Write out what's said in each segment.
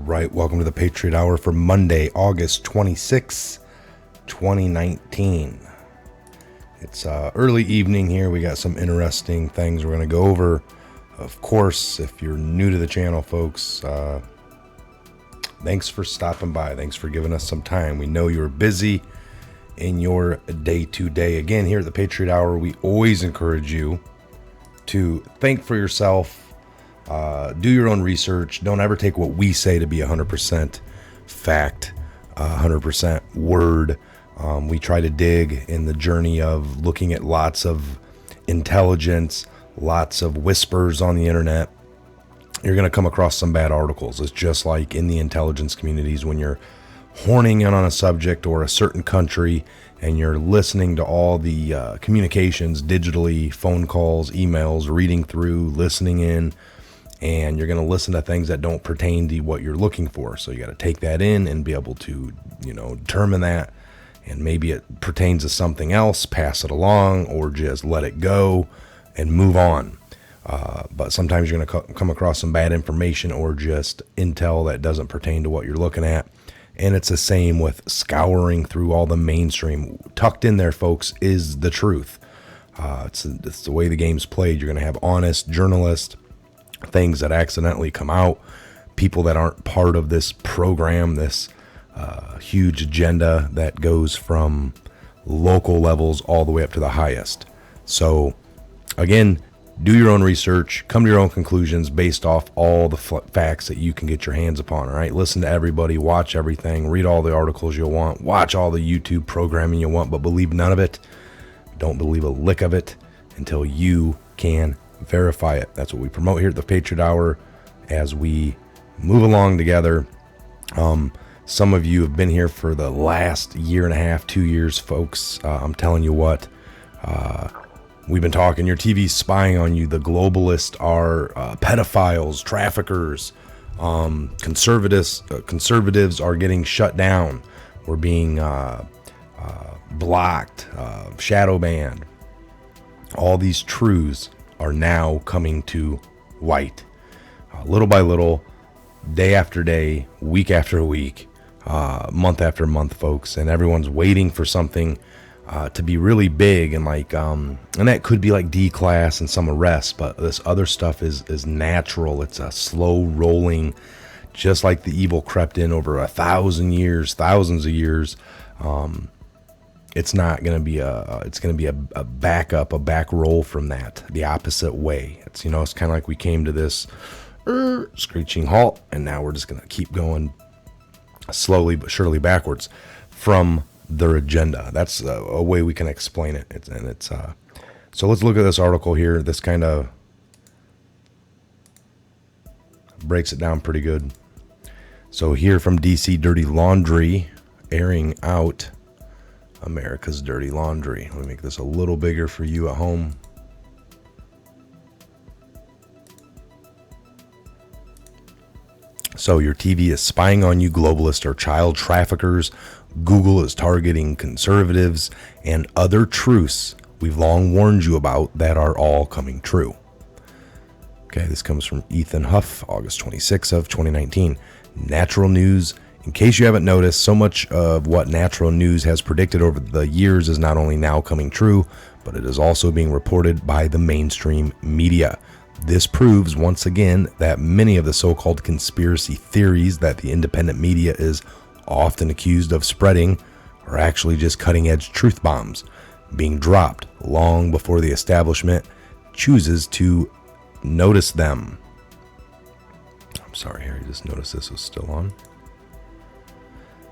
right, welcome to the Patriot Hour for Monday, August 26, 2019. It's early evening here. We got some interesting things we're going to go over. Of course, if you're new to the channel, folks, thanks for stopping by. Thanks for giving us some time. We know you're busy in your day-to-day. Again, here at the Patriot Hour, we always encourage you to think for yourself. Do your own research. Don't ever take what we say to be 100% fact, 100% word. We try to dig in the journey of looking at lots of intelligence, lots of whispers on the internet. You're going to come across some bad articles. It's just like in the intelligence communities when you're horning in on a subject or a certain country and you're listening to all the communications digitally, phone calls, emails, reading through, listening in, and you're going to listen to things that don't pertain to what you're looking for. So you got to take that in and be able to, determine that. And maybe it pertains to something else, pass it along, or just let it go and move on. But sometimes you're going to come across some bad information or just intel that doesn't pertain to what you're looking at. And it's the same with scouring through all the mainstream. Tucked in there, folks, is the truth. It's the way the game's played. You're going to have honest journalists, things that accidentally come out, people that aren't part of this program, this huge agenda that goes from local levels all the way up to the highest. So again, do your own research, come to your own conclusions based off all the facts that you can get your hands upon. All right, listen to everybody, watch everything, read all the articles you'll want, watch all the YouTube programming you want, but believe none of it. Don't believe a lick of it until you can verify it. That's what we promote here at the Patriot Hour as we move along together. Some of you have been here for the last year and a half, 2 years, folks. I'm telling you what, we've been talking. Your TV's spying on you. The globalists are pedophiles, traffickers. Conservatives are getting shut down. We're being blocked, shadow banned. All these truths are now coming to light, little by little, day after day, week after week, month after month, folks. And everyone's waiting for something to be really big and and that could be like D-class and some arrests, but this other stuff is natural. It's a slow rolling, just like the evil crept in over 1,000 years, thousands of years. It's not going to be it's going to be a back roll from that, the opposite way. It's, it's kind of like we came to this screeching halt, and now we're just going to keep going slowly but surely backwards from their agenda. That's a way we can explain it. So let's look at this article here. This kind of breaks it down pretty good. So here from DC Dirty Laundry, airing out America's dirty laundry. Let me make this a little bigger for you at home. So your TV is spying on you. Globalists are child traffickers. Google is targeting conservatives, and other truths we've long warned you about that are all coming true. Okay, this comes from Ethan Huff, August 26 of 2019. Natural news. In case you haven't noticed, so much of what natural news has predicted over the years is not only now coming true, but it is also being reported by the mainstream media. This proves once again that many of the so-called conspiracy theories that the independent media is often accused of spreading are actually just cutting-edge truth bombs being dropped long before the establishment chooses to notice them. I'm sorry, Harry, just noticed this was still on.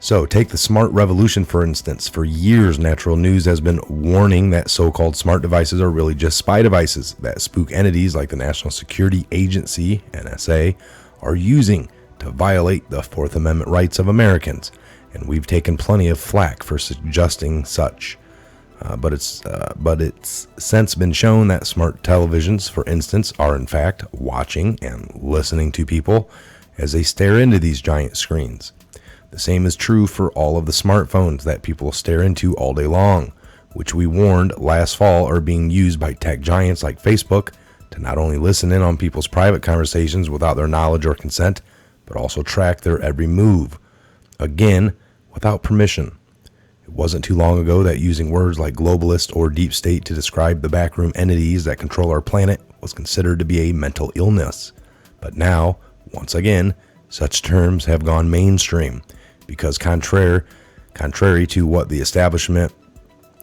So take the smart revolution, for instance. For years, Natural News has been warning that so-called smart devices are really just spy devices that spook entities like the National Security Agency, NSA, are using to violate the Fourth Amendment rights of Americans. And we've taken plenty of flack for suggesting such. But it's since been shown that smart televisions, for instance, are in fact watching and listening to people as they stare into these giant screens. The same is true for all of the smartphones that people stare into all day long, which we warned last fall are being used by tech giants like Facebook to not only listen in on people's private conversations without their knowledge or consent, but also track their every move. Again, without permission. It wasn't too long ago that using words like globalist or deep state to describe the backroom entities that control our planet was considered to be a mental illness. But now, once again, such terms have gone mainstream because contrary to what the establishment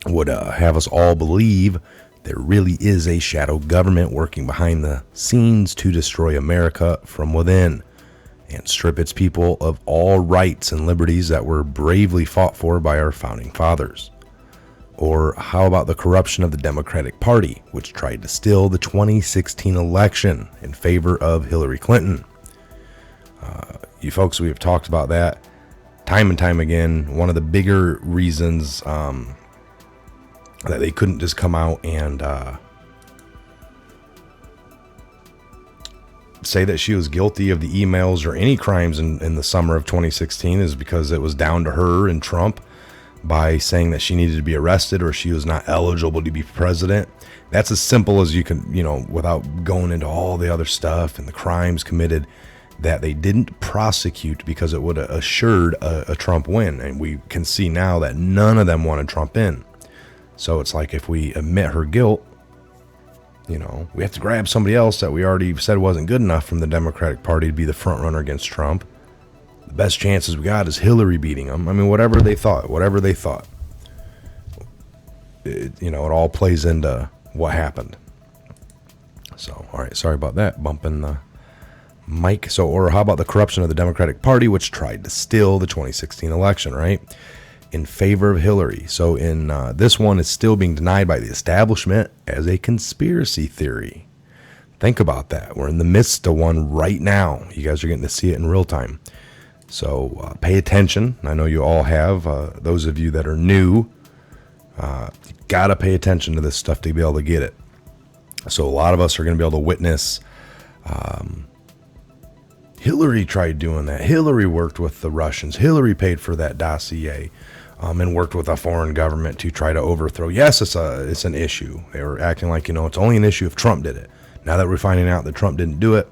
would have us all believe, there really is a shadow government working behind the scenes to destroy America from within and strip its people of all rights and liberties that were bravely fought for by our founding fathers. Or how about the corruption of the Democratic Party, which tried to steal the 2016 election in favor of Hillary Clinton? You folks, we have talked about that time and time again. One of the bigger reasons that they couldn't just come out and say that she was guilty of the emails or any crimes in the summer of 2016 is because it was down to her and Trump by saying that she needed to be arrested or she was not eligible to be president. That's as simple as you can, without going into all the other stuff and the crimes committed that they didn't prosecute because it would have assured a Trump win. And we can see now that none of them wanted Trump in. So it's like if we admit her guilt, we have to grab somebody else that we already said wasn't good enough from the Democratic Party to be the front runner against Trump. The best chances we got is Hillary beating him. I mean, whatever they thought. It all plays into what happened. So, all right, sorry about that, bumping the mic. So, or how about the corruption of the Democratic Party, which tried to steal the 2016 election, right? In favor of Hillary. So in this one, it's still being denied by the establishment as a conspiracy theory. Think about that. We're in the midst of one right now. You guys are getting to see it in real time. So pay attention. I know you all have. Those of you that are new, you got to pay attention to this stuff to be able to get it. So a lot of us are going to be able to witness Hillary tried doing that. Hillary worked with the Russians. Hillary paid for that dossier and worked with a foreign government to try to overthrow. Yes, it's an issue. They were acting like, it's only an issue if Trump did it. Now that we're finding out that Trump didn't do it,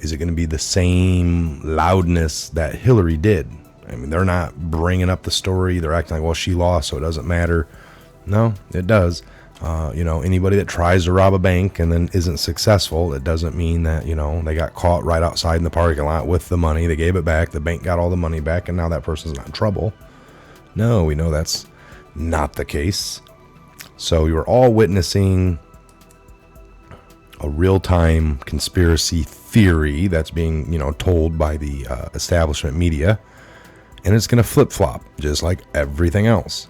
is it going to be the same loudness that Hillary did? I mean, they're not bringing up the story. They're acting like, well, she lost, so it doesn't matter. No, it does. Anybody that tries to rob a bank and then isn't successful, it doesn't mean that, they got caught right outside in the parking lot with the money. They gave it back. The bank got all the money back, and now that person's not in trouble. No, we know that's not the case. So you are all witnessing a real-time conspiracy theory that's being, told by the establishment media, and it's going to flip-flop just like everything else.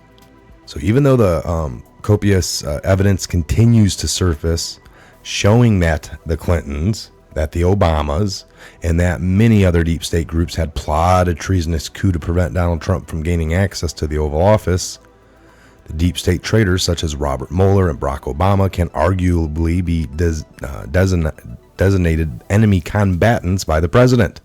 So even though the copious evidence continues to surface showing that the Clintons, that the Obamas, and that many other deep state groups had plotted a treasonous coup to prevent Donald Trump from gaining access to the Oval Office, the deep state traitors such as Robert Mueller and Barack Obama can arguably be designated enemy combatants by the president.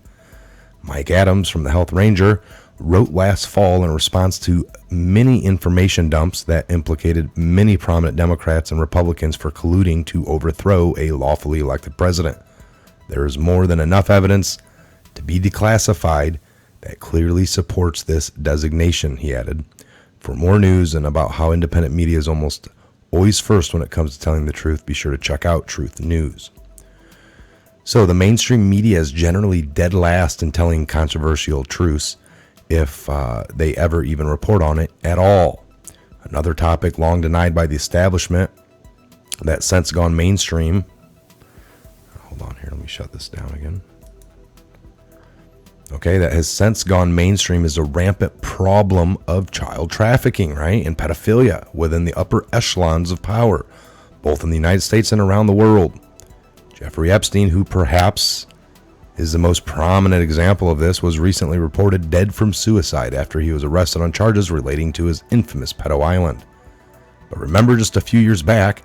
Mike Adams from the Health Ranger wrote last fall in response to many information dumps that implicated many prominent Democrats and Republicans for colluding to overthrow a lawfully elected president. There is more than enough evidence to be declassified that clearly supports this designation, he added. For more news and about how independent media is almost always first when it comes to telling the truth, be sure to check out Truth News. So the mainstream media is generally dead last in telling controversial truths, if they ever even report on it at all. Another topic long denied by the establishment that since gone mainstream. Hold on here, let me shut this down again. Okay, that has since gone mainstream is a rampant problem of child trafficking, right? And pedophilia within the upper echelons of power, both in the United States and around the world. Jeffrey Epstein, who perhaps is the most prominent example of this, was recently reported dead from suicide after he was arrested on charges relating to his infamous pedo island. But remember just a few years back,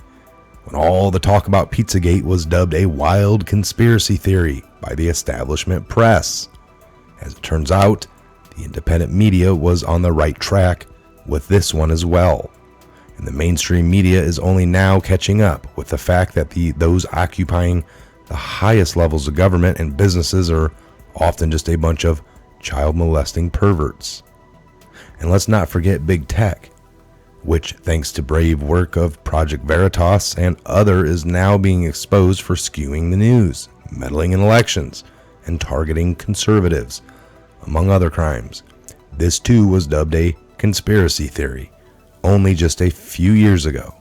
when all the talk about Pizzagate was dubbed a wild conspiracy theory by the establishment press. As it turns out, the independent media was on the right track with this one as well. And the mainstream media is only now catching up with the fact that those occupying the highest levels of government and businesses are often just a bunch of child molesting perverts. And let's not forget big tech, which, thanks to brave work of Project Veritas and other, is now being exposed for skewing the news, meddling in elections, and targeting conservatives, among other crimes. This too was dubbed a conspiracy theory only just a few years ago,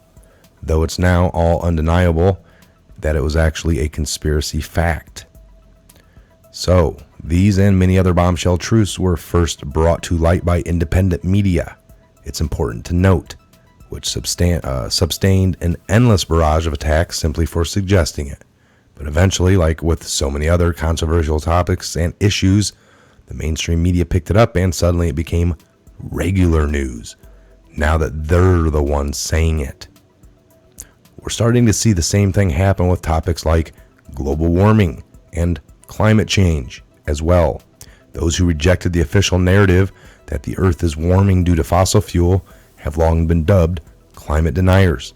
though it's now all undeniable that it was actually a conspiracy fact. So, these and many other bombshell truths were first brought to light by independent media, it's important to note, which sustained an endless barrage of attacks simply for suggesting it. But eventually, like with so many other controversial topics and issues, the mainstream media picked it up and suddenly it became regular news, now that they're the ones saying it. We're starting to see the same thing happen with topics like global warming and climate change as well. Those who rejected the official narrative that the earth is warming due to fossil fuel have long been dubbed climate deniers.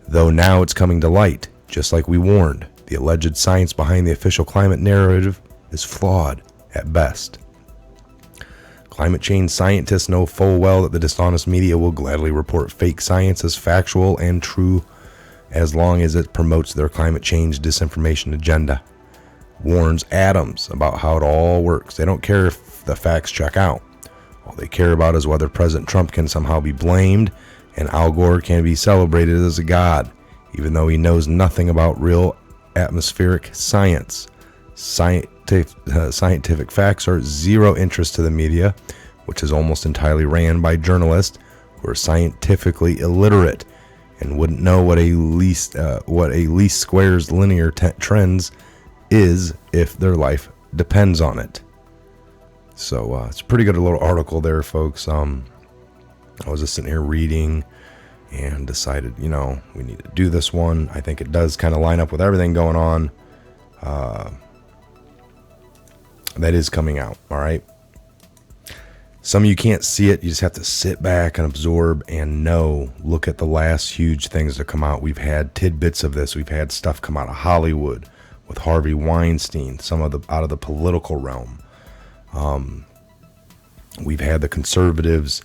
Though now it's coming to light, just like we warned, the alleged science behind the official climate narrative is flawed at best. Climate change scientists know full well that the dishonest media will gladly report fake science as factual and true as long as it promotes their climate change disinformation agenda. Warns atoms about how it all works. They don't care if the facts check out. All they care about is whether President Trump can somehow be blamed and Al Gore can be celebrated as a god, even though he knows nothing about real atmospheric science. Scientific facts are zero interest to the media, which is almost entirely ran by journalists who are scientifically illiterate and wouldn't know what a least squares linear trends is if their life depends on it. So it's a pretty good little article there, folks. I was just sitting here reading and decided, we need to do this one. I think it does kind of line up with everything going on. That is coming out, all right? Some of you can't see it. You just have to sit back and absorb and look at the last huge things that come out. We've had tidbits of this. We've had stuff come out of Hollywood with Harvey Weinstein, out of the political realm. We've had the conservatives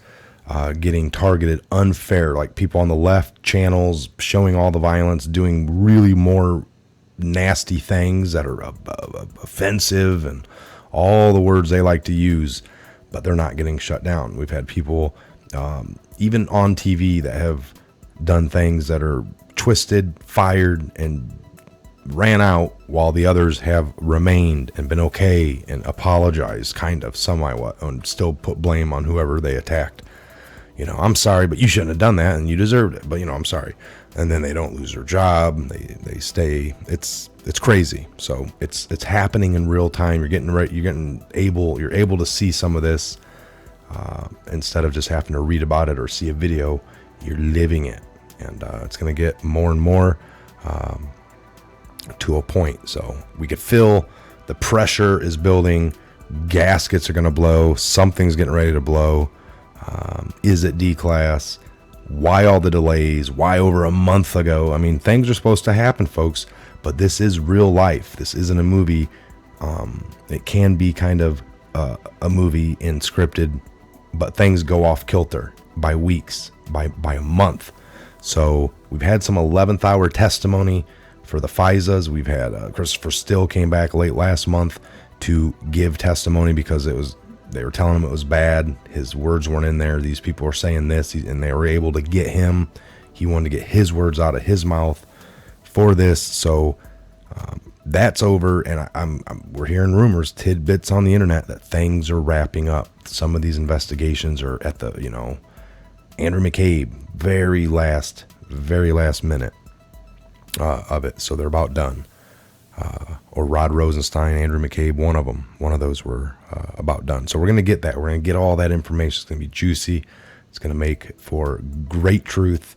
getting targeted unfair, like people on the left channels showing all the violence, doing really more nasty things that are offensive and all the words they like to use, but they're not getting shut down. We've had people even on TV that have done things that are twisted, fired, and ran out, while the others have remained and been okay and apologized, kind of, somewhat, and still put blame on whoever they attacked. I'm sorry, but you shouldn't have done that, and you deserved it, but I'm sorry. And then they don't lose their job. They stay. It's crazy. So it's happening in real time. You're able to see some of this instead of just having to read about it or see a video. You're living it, and it's going to get more and more to a point. So we could feel the pressure is building. Gaskets are going to blow. Something's getting ready to blow. Is it D-class? Why all the delays? Why over a month ago? I mean, things are supposed to happen, folks, but this is real life. This isn't a movie. It can be kind of a movie and scripted, but things go off kilter by weeks, by a month. So we've had some 11th hour testimony for the FISAs. We've had Christopher Still came back late last month to give testimony because they were telling him it was bad. His words weren't in there. These people were saying this, and they were able to get him. He wanted to get his words out of his mouth for this. So that's over, and we're hearing rumors, tidbits on the internet that things are wrapping up. Some of these investigations are at the, Andrew McCabe, very last minute of it. So they're about done. Or Rod Rosenstein, Andrew McCabe, one of those were about done. So we're going to get that. We're going to get all that information. It's going to be juicy. It's going to make for great truth,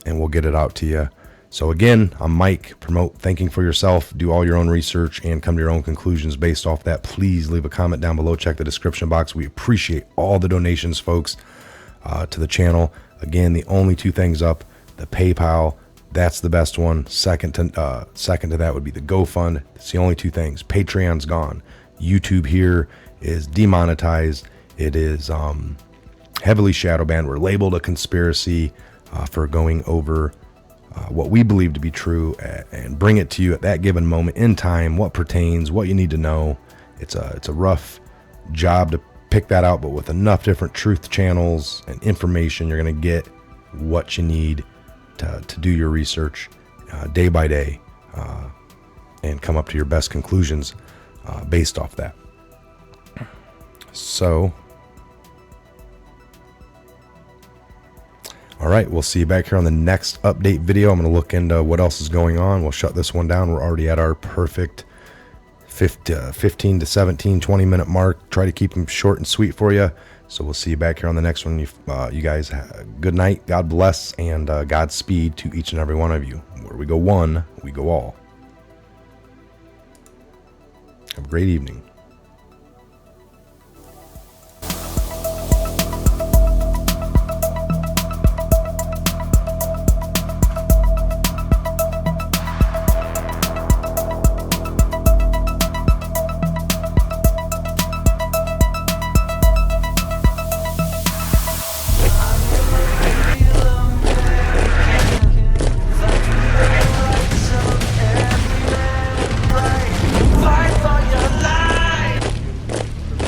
and we'll get it out to you. So again, I'm Mike. Promote thinking for yourself. Do all your own research and come to your own conclusions based off that. Please leave a comment down below. Check the description box. We appreciate all the donations, folks, to the channel. Again, the only two things up, the PayPal. That's the best one. Second to that would be the GoFund. It's the only two things. Patreon's gone. YouTube here is demonetized. It is heavily shadow banned. We're labeled a conspiracy for going over what we believe to be true and bring it to you at that given moment in time, what pertains, what you need to know. It's a rough job to pick that out, but with enough different truth channels and information, you're going to get what you need to do your research day by day and come up to your best conclusions based off that. So, all right, we'll see you back here on the next update video. I'm going to look into what else is going on. We'll shut this one down. We're already at our perfect 15 to 17, 20-minute mark. Try to keep them short and sweet for you. So we'll see you back here on the next one. You guys, good night, God bless, and Godspeed to each and every one of you. Where we go one, we go all. Have a great evening.